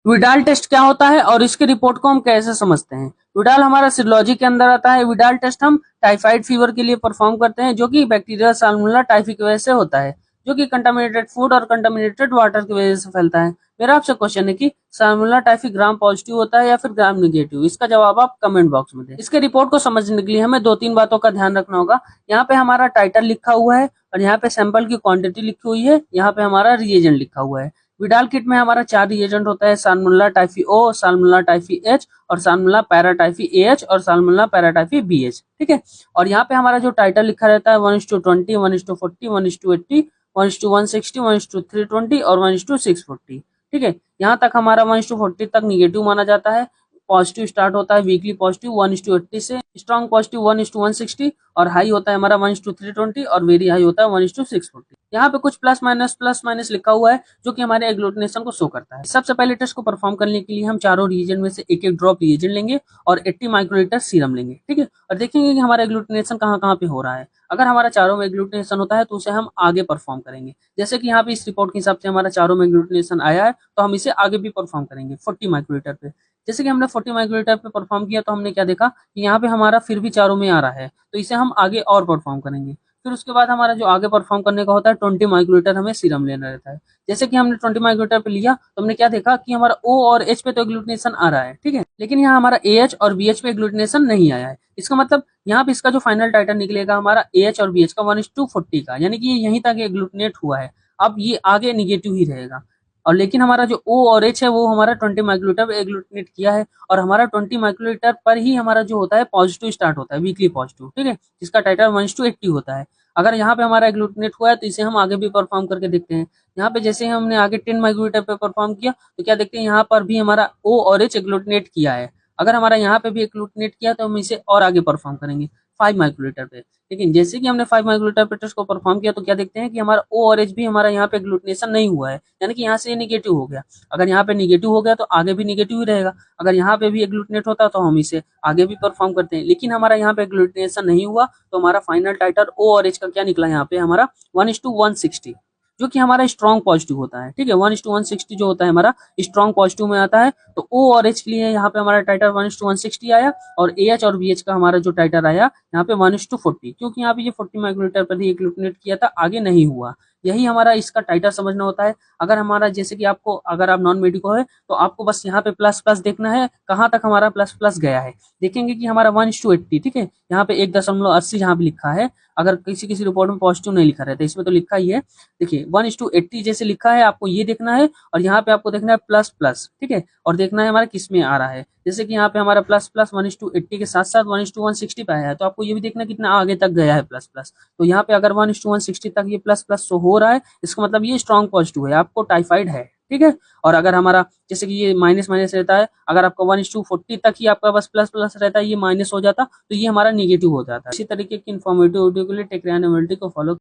Widal test क्या होता है और इसकी रिपोर्ट को हम कैसे समझते हैं? विडाल हमारा सीरोलॉजी के अंदर आता है। विडाल टेस्ट हम टाइफाइड फीवर के लिए परफॉर्म करते हैं, जो कि बैक्टीरिया साल्मोनेला टाइफी की वजह से होता है, जो कि कंटामिनेटेड फूड और कंटामिनेटेड वाटर की वजह से फैलता है। मेरा आपसे क्वेश्चन है कि साल्मोनेला टाइफी ग्राम पॉजिटिव होता है या फिर ग्राम निगेटिव? इसका जवाब आप कमेंट बॉक्स में दें। इसके रिपोर्ट को समझने के लिए हमें दो तीन बातों का ध्यान रखना होगा। यहाँ पे हमारा टाइटल लिखा हुआ है और यहाँ पे सैंपल की क्वांटिटी लिखी हुई है, यहाँ पे हमारा रिएजेंट लिखा हुआ है। विडाल किट में हमारा 4 रिएजेंट होता है, साल्मोनेला टाइफी ओ, साल्मोनेला टाइफी एच और साल्मोनेला पैराटाइफी एएच और साल्मोनेला पैराटाइफी बीएच। ठीक है। और यहाँ पे हमारा जो टाइटल लिखा रहता है 1:20, 1:40, 1:80, 1:160, 1:320 और 1:640। ठीक है। यहाँ तक हमारा 1:40 तक निगेटिव माना जाता है। पॉजिटिव स्टार्ट होता है वीकली पॉजिटिव 1:80 से, स्ट्रॉन्ग पॉजिटिव 1:160 और हाई होता है हमारा 1:320 और वेरी हाई होता है 1:640। यहाँ पे कुछ प्लस माइनस लिखा हुआ है, जो कि हमारे एग्लूटिनेशन को शो करता है। सबसे पहले टेस्ट को परफॉर्म करने के लिए हम चारों रिएजेंट में से एक एक ड्रॉप रिएजेंट लेंगे और 80 माइक्रोलीटर सीरम लेंगे। ठीक है। और देखेंगे कि हमारा एग्लूटिनेशन कहाँ कहाँ पे हो रहा है। अगर हमारा चारों में एग्लूटिनेशन होता है तो उसे हम आगे परफॉर्म करेंगे। जैसे कि यहाँ पे इस रिपोर्ट के हिसाब से हमारा चारों में एग्लूटिनेशन आया है, तो हम इसे आगे भी परफॉर्म करेंगे 40 माइक्रोलीटर पे। जैसे कि हमने 40 माइक्रोलीटर पे परफॉर्म किया तो हमने क्या देखा कि यहाँ पे हमारा फिर भी चारों में आ रहा है, तो इसे हम आगे और परफॉर्म करेंगे। फिर उसके बाद हमारा जो आगे परफॉर्म करने का होता है 20 माइक्रोलीटर हमें सीरम लेना रहता है। जैसे कि हमने 20 माइक्रोलीटर पे लिया तो हमने क्या देखा कि हमारा ओ और एच पे तो एग्लूटिनेशन आ रहा है। ठीक है। लेकिन यहाँ हमारा ए एच और बी एच पे एग्लूटिनेशन नहीं आया है। इसका मतलब यहाँ पे इसका जो फाइनल टाइटर निकलेगा हमारा ए एच और बी एच का 1:40 का, यानी कि यहीं तक एग्लूटिनेट हुआ है। अब ये आगे निगेटिव ही रहेगा। और लेकिन हमारा जो ओ और एच है वो हमारा 20 माइक्रोलीटर पे एग्लूटिनेट किया है और हमारा 20 माइक्रोलीटर पर ही हमारा जो होता है पॉजिटिव स्टार्ट होता है, वीकली पॉजिटिव। ठीक है। जिसका टाइटर 1:80 होता है। अगर यहाँ पे हमारा एग्लूटिनेट हुआ है तो इसे हम आगे भी परफॉर्म करके देखते हैं। यहाँ पे जैसे हमने आगे 10 माइक्रोलीटर पे परफॉर्म किया तो क्या देखते हैं यहाँ पर भी हमारा ओ और एच एग्लूटिनेट किया है। अगर हमारा यहाँ पे भी एग्लूटिनेट किया तो हम इसे और आगे परफॉर्म करेंगे 5 माइक्रोलीटर पे। लेकिन जैसे कि हमने 5 माइक्रोलीटर पे टेस्ट को परफॉर्म किया तो क्या देखते हैं कि हमारा ओ और एच भी हमारा यहाँ पे एग्लूटिनेशन नहीं हुआ है, यानी कि यहाँ से ये निगेटिव हो गया। अगर यहाँ पे निगेटिव हो गया तो आगे भी निगेटिव ही रहेगा। अगर यहाँ पे भी एग्लूटिनेट होता तो हम इसे आगे भी परफॉर्म करते हैं, लेकिन हमारा यहाँ पे एग्लूटिनेशन नहीं हुआ तो हमारा फाइनल टाइटर ओ और एच का क्या निकला यहाँ पे हमारा 1:160, जो कि हमारा स्ट्रॉन्ग पॉजिटिव होता है। ठीक है। 1:160 जो होता है हमारा स्ट्रॉन्ग पॉजिटिव में आता है। तो ओ और एच के लिए यहाँ पे हमारा टाइटर 1:160 आया और ए एच और बी एच का हमारा जो टाइटर आया यहाँ पे 1:40, क्योंकि यहाँ पे ये 40 माइक्रोलीटर पर ही एग्लूटिनेट किया था, आगे नहीं हुआ। यही हमारा इसका टाइटर समझना होता है। अगर हमारा जैसे कि आपको, अगर आप नॉन मेडिको है तो आपको बस यहाँ पे प्लस प्लस देखना है कहाँ तक हमारा प्लस प्लस गया है। देखेंगे कि हमारा 1:80। ठीक है। यहाँ पे 1.80 यहाँ पे लिखा है। अगर किसी किसी रिपोर्ट में पॉजिटिव नहीं लिखा रहता, इसमें तो लिखा ही है। देखिए 1:80 जैसे लिखा है, आपको ये देखना है और यहाँ पे आपको देखना है प्लस प्लस। ठीक है। और देखना है हमारा किस में आ रहा है। जैसे कि यहाँ पे हमारा प्लस प्लस 1:80 के साथ साथ 1:160 पे आया है, तो आपको ये भी देखना कितना आगे तक गया है प्लस प्लस। तो यहाँ पे अगर 1:160 तक ये प्लस प्लस शो हो रहा है, इसका मतलब ये स्ट्रॉन्ग पॉजिटिव है, आपको टाइफाइड है। ठीक है। और अगर हमारा जैसे कि ये माइनस माइनस रहता है, अगर आपका 1:40 तक ही आपका बस प्लस प्लस रहता है, ये माइनस हो जाता तो ये हमारा निगेटिव हो जाता है। इसी तरीके की इन्फॉर्मेटिव वीडियो के लिए टेक रेन को फॉलो